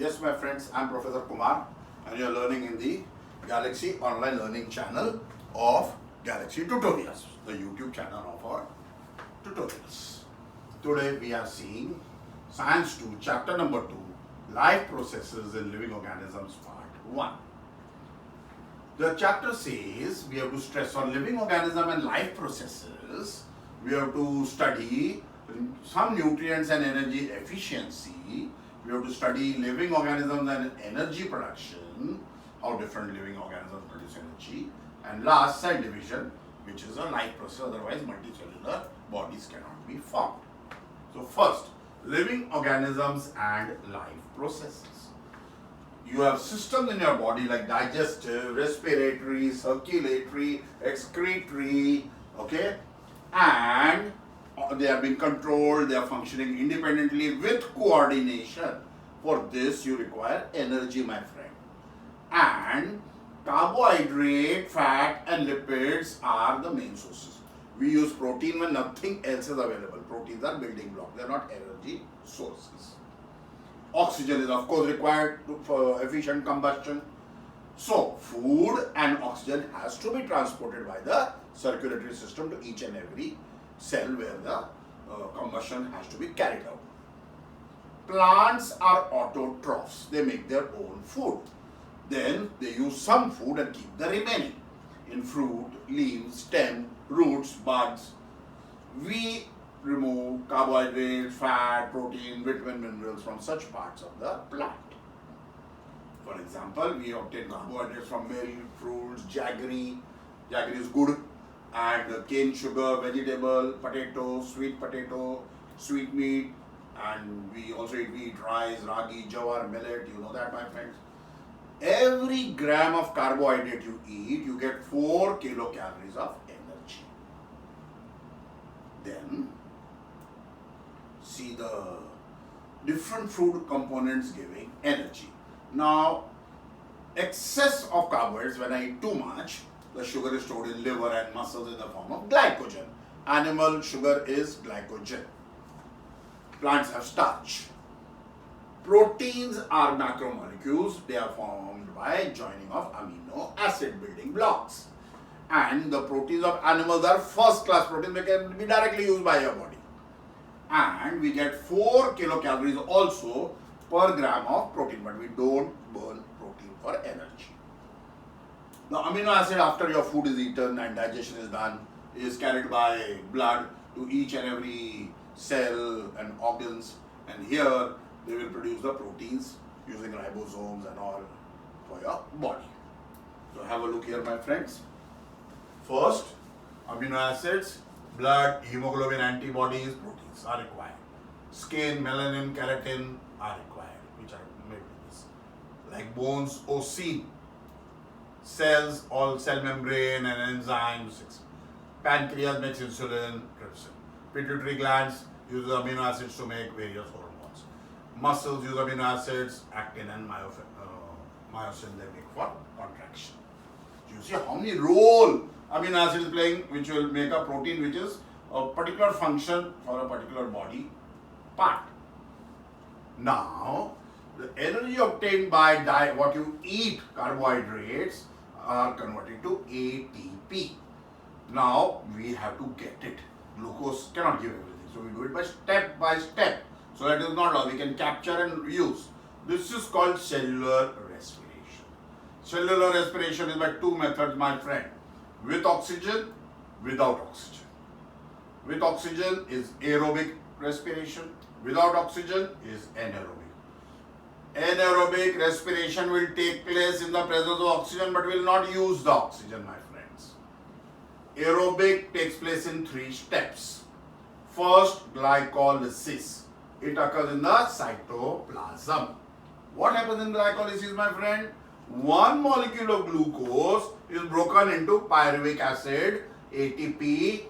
Yes, my friends, I'm Professor Kumar and you're learning in the Galaxy Online Learning channel of Galaxy Tutorials, the YouTube channel of our tutorials. Today we are seeing Science-2, Chapter number 2, Life Processes in Living Organisms, Part 1. The chapter says we have to stress on living organism and life processes. We have to study some nutrients and energy efficiency. We have to study living organisms and energy production, how different living organisms produce energy, and last, cell division, which is a life process, otherwise multicellular bodies cannot be formed. So first, living organisms and life processes. You have systems in your body like digestive, respiratory, circulatory, excretory, okay, and they are being controlled, they are functioning independently with coordination. For this you require energy, my friend. And carbohydrate, fat and lipids are the main sources. We use protein when nothing else is available. Proteins are building blocks, they are not energy sources. Oxygen is of course required for efficient combustion. So food and oxygen has to be transported by the circulatory system to each and every cell where the combustion has to be carried out. Plants are autotrophs. They make their own food. Then they use some food and keep the remaining. In fruit, leaves, stem, roots, buds, we remove carbohydrates, fat, protein, vitamin, minerals from such parts of the plant. For example, we obtain carbohydrates from milk, fruits, jaggery. Jaggery is good. And cane sugar, vegetable, potato, sweet meat, and we also eat wheat, rice, ragi, jawar, millet, you know that, my friends. Every gram of carbohydrate you eat, you get 4 kilocalories of energy. Then, see the different food components giving energy. Now, excess of carbohydrates, when I eat too much, the sugar is stored in liver and muscles in the form of glycogen. Animal sugar is glycogen. Plants have starch. Proteins are macromolecules. They are formed by joining of amino acid building blocks. And the proteins of animals are first class proteins. They can be directly used by your body. And we get 4 kilocalories also per gram of protein. But we don't burn protein for energy. The amino acid, after your food is eaten and digestion is done, is carried by blood to each and every cell and organs, and here they will produce the proteins using ribosomes and all for your body. So have a look here, my friends. First, amino acids, blood, hemoglobin, antibodies, proteins are required. Skin, melanin, keratin are required, which are made with this. Like bones, OC. Cells, all cell membrane and enzymes. Pancreas makes insulin, trypsin. Pituitary glands use amino acids to make various hormones. Muscles use amino acids, actin and myosin they make for contraction. You see how many role amino acid is playing, which will make a protein which is a particular function for a particular body part. Now, the energy obtained by what you eat, carbohydrates, are converted to ATP. Now we have to get it. Glucose cannot give everything, so we do it by step. So that is not all. We can capture and use. This is called cellular respiration. Cellular respiration is by 2 methods, my friend. With oxygen, without oxygen. With oxygen is aerobic respiration. Without oxygen is anaerobic. Anaerobic respiration will take place in the presence of oxygen but will not use the oxygen, my friends. Aerobic takes place in 3 steps. First, glycolysis. It occurs in the cytoplasm. What happens in glycolysis, my friend? 1 molecule of glucose is broken into pyruvic acid, ATP,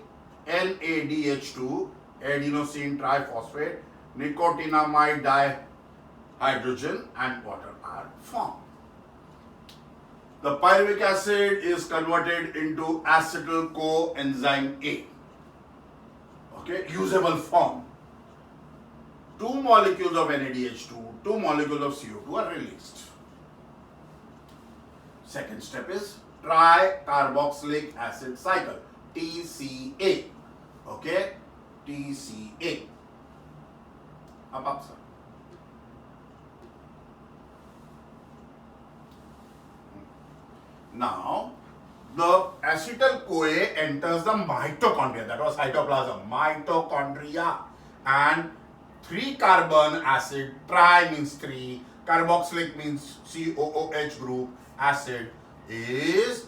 NADH2, adenosine triphosphate, nicotinamide dihydrogen and water are formed. The pyruvic acid is converted into acetyl coenzyme A. Okay, usable form. 2 molecules of NADH2, 2 molecules of CO2 are released. Second step is tricarboxylic acid cycle, TCA. Okay, TCA. Up, sir. Now, the acetyl-CoA enters the mitochondria, that was cytoplasm, mitochondria, and 3 carbon acid, tri means 3, carboxylic means COOH group, acid is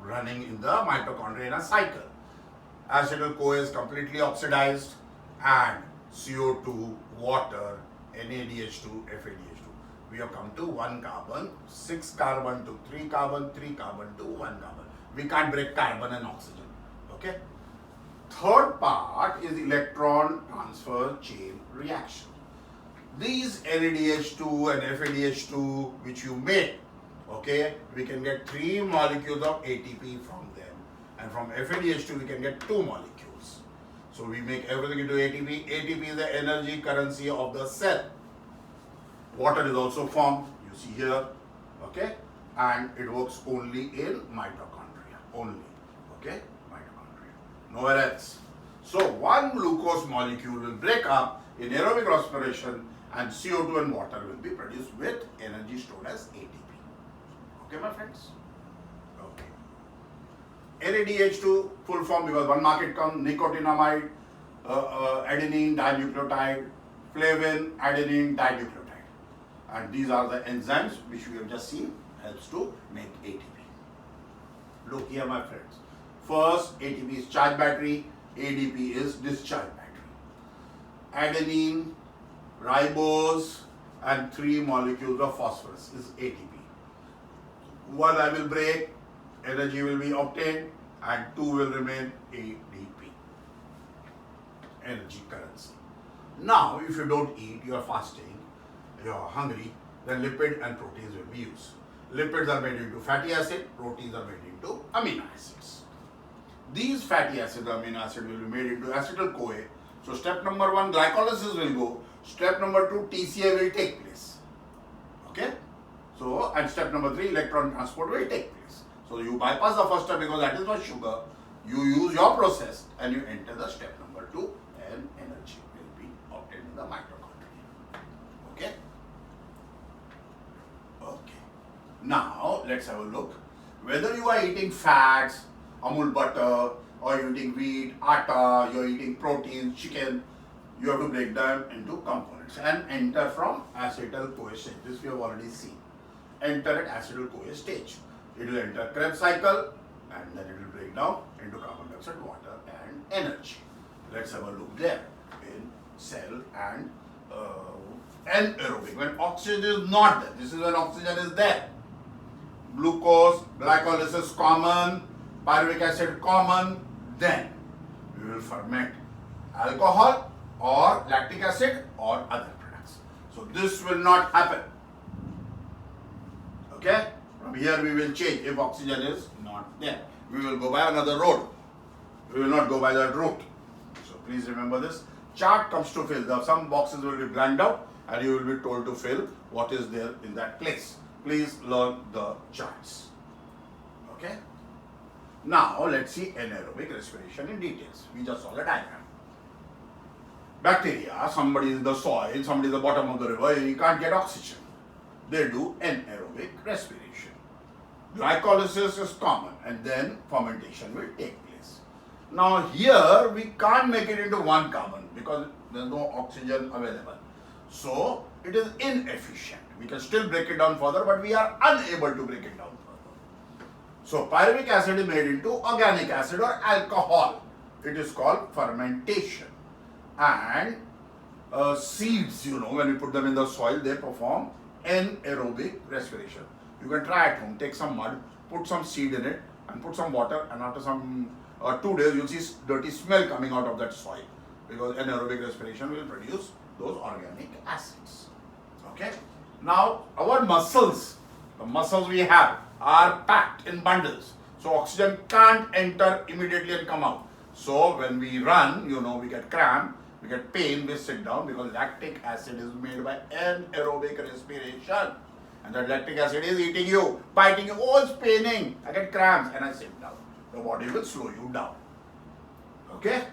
running in the mitochondria in a cycle. Acetyl-CoA is completely oxidized and CO2, water, NADH2, FADH2. We have come to 1 carbon, 6 carbon to 3 carbon, 3 carbon to 1 carbon. We can't break carbon and oxygen. Okay. Third part is electron transfer chain reaction. These NADH2 and FADH2 which you make, okay, we can get 3 molecules of ATP from them, and from FADH2 we can get 2 molecules. So we make everything into ATP. ATP is the energy currency of the cell. Water is also formed, you see here, okay, and it works only in mitochondria, only, okay, mitochondria, nowhere else. So one glucose molecule will break up in aerobic respiration and CO2 and water will be produced with energy stored as ATP. Okay, my friends? Okay. NADH2 full form, because one market comes, nicotinamide, adenine dinucleotide, flavin, adenine dinucleotide. And these are the enzymes which we have just seen helps to make ATP. Look here, my friends. First, ATP is charge battery, ADP is discharge battery. Adenine, ribose, and 3 molecules of phosphorus is ATP. 1 I will break, energy will be obtained, and 2 will remain ADP, energy currency. Now, if you don't eat, you are fasting, you are hungry, then lipid and proteins will be used. Lipids are made into fatty acid, proteins are made into amino acids. These fatty acid, amino acid will be made into acetyl-CoA. So step number 1, glycolysis will go. Step number 2, TCA will take place. Okay? So, and step number 3, electron transport will take place. So you bypass the first step because that is for sugar. You use your process and you enter the step number 2 and energy will be obtained in the mitochondria. Okay? Okay. Now, let's have a look. Whether you are eating fats, Amul butter, or you're eating wheat, atta, you're eating protein, chicken, you have to break them into components and enter from acetyl-CoA stage. This we have already seen. Enter at acetyl-CoA stage. It will enter Krebs cycle and then it will break down into carbon dioxide, water and energy. Let's have a look there in cell and anaerobic. When oxygen is not there, this is when oxygen is there. Glucose, glycolysis common, pyruvic acid common, then we will ferment alcohol or lactic acid or other products. So this will not happen. Okay? From here we will change if oxygen is not there. We will go by another road. We will not go by that route. So please remember this. Chart comes to fill. Some boxes will be blanked out and you will be told to fill what is there in that place. Please learn the charts. Okay? Now let's see anaerobic respiration in details. We just saw the diagram. Bacteria, somebody is in the soil, somebody is at the bottom of the river, you can't get oxygen. They do anaerobic respiration. Glycolysis is common and then fermentation will take place. Now here we can't make it into 1 carbon because there is no oxygen available. So it is inefficient. We can still break it down further, but we are unable to break it down further. So pyruvic acid is made into organic acid or alcohol. It is called fermentation. And seeds, when we put them in the soil, they perform anaerobic respiration. You can try at home, take some mud, put some seed in it and put some water, and after some 2 days you'll see dirty smell coming out of that soil because anaerobic respiration will produce those organic acids. Okay? Now our muscles, the muscles we have are packed in bundles. So oxygen can't enter immediately and come out. So when we run, we get cramp we get pain, we sit down because lactic acid is made by anaerobic respiration. And that lactic acid is eating you, biting you, oh it's paining, I get cramps and I sit down. The body will slow you down. Okay?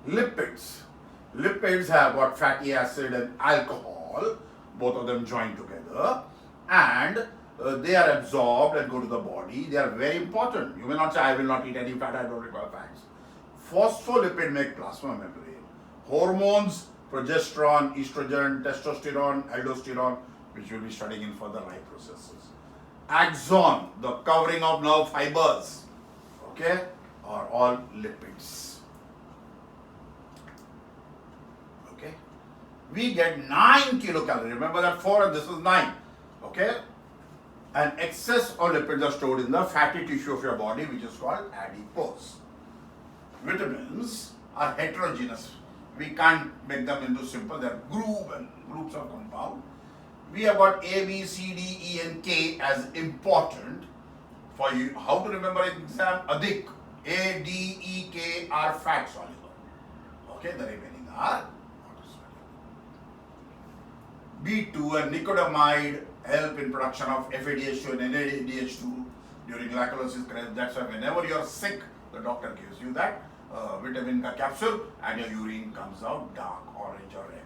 Lipids. Lipids have got fatty acid and alcohol, both of them joined together, and they are absorbed and go to the body. They are very important. You may not say, I will not eat any fat, I don't require fats. Phospholipid make plasma membrane. Hormones, progesterone, estrogen, testosterone, aldosterone, which we'll be studying in further life processes. Axon, the covering of nerve fibers, okay, are all lipids. Okay, we get 9 kilocalories. Remember that 4 and this is 9. Okay, and excess of lipids are stored in the fatty tissue of your body, which is called adipose. Vitamins are heterogeneous. We can't make them into simple. They are groups of compound. We have got A, B, C, D, E, and K as important for you. How to remember in exam? Adhik. A, D, E, K are fat soluble. Okay, the remaining are water soluble. B2 and nicodamide help in production of FADH2 and NADH2 during glycolysis. That's why whenever you are sick, the doctor gives you that vitamin ka capsule and your urine comes out dark, orange or red.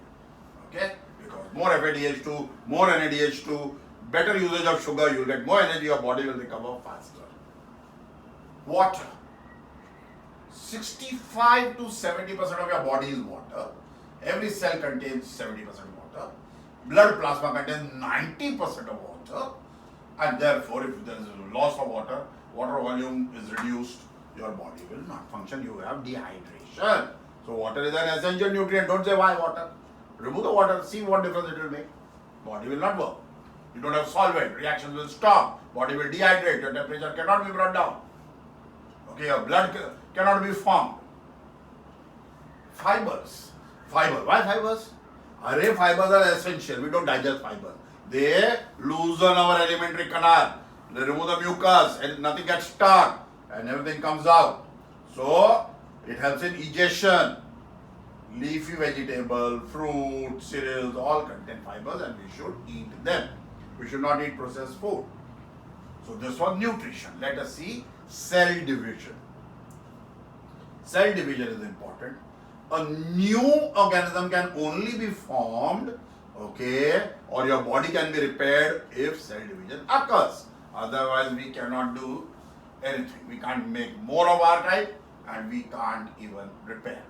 Okay? Because more FADH2, more NADH2, better usage of sugar, you will get more energy, your body will recover faster. Water. 65 to 70% of your body is water. Every cell contains 70% water. Blood plasma contains 90% of water. And therefore, if there is a loss of water, water volume is reduced, your body will not function. You have dehydration. So water is an essential nutrient. Don't say why water. Remove the water, see what difference it will make. Body will not work. You don't have solvent, reactions will stop. Body will dehydrate, your temperature cannot be brought down. Okay, your blood cannot be formed. Fibers. Fiber. Why fibers? Array fibers are essential. We don't digest fibers. They loosen our alimentary canal. They remove the mucus and nothing gets stuck and everything comes out. So it helps in digestion. Leafy vegetable, fruit, cereals, all contain fibers and we should eat them. We should not eat processed food. So this was nutrition. Let us see cell division. Cell division is important. A new organism can only be formed, okay, or your body can be repaired if cell division occurs. Otherwise, we cannot do anything. We can't make more of our type and we can't even repair.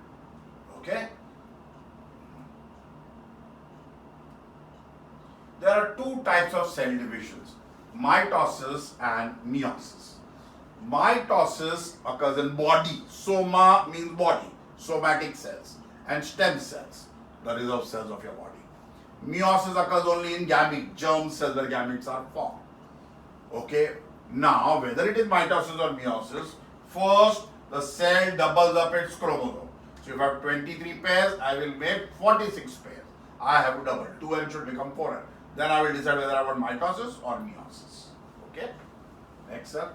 Okay? There are two types of cell divisions, mitosis and meiosis. Mitosis occurs in body. Soma means body, somatic cells, and stem cells, the reserve cells of your body. Meiosis occurs only in gamete, germ cells where gametes are formed. Okay, now whether it is mitosis or meiosis, first the cell doubles up its chromosome. So if I have 23 pairs, I will make 46 pairs. I have to double. 2n should become 4n. Then I will decide whether I want mitosis or meiosis. Okay, next sir.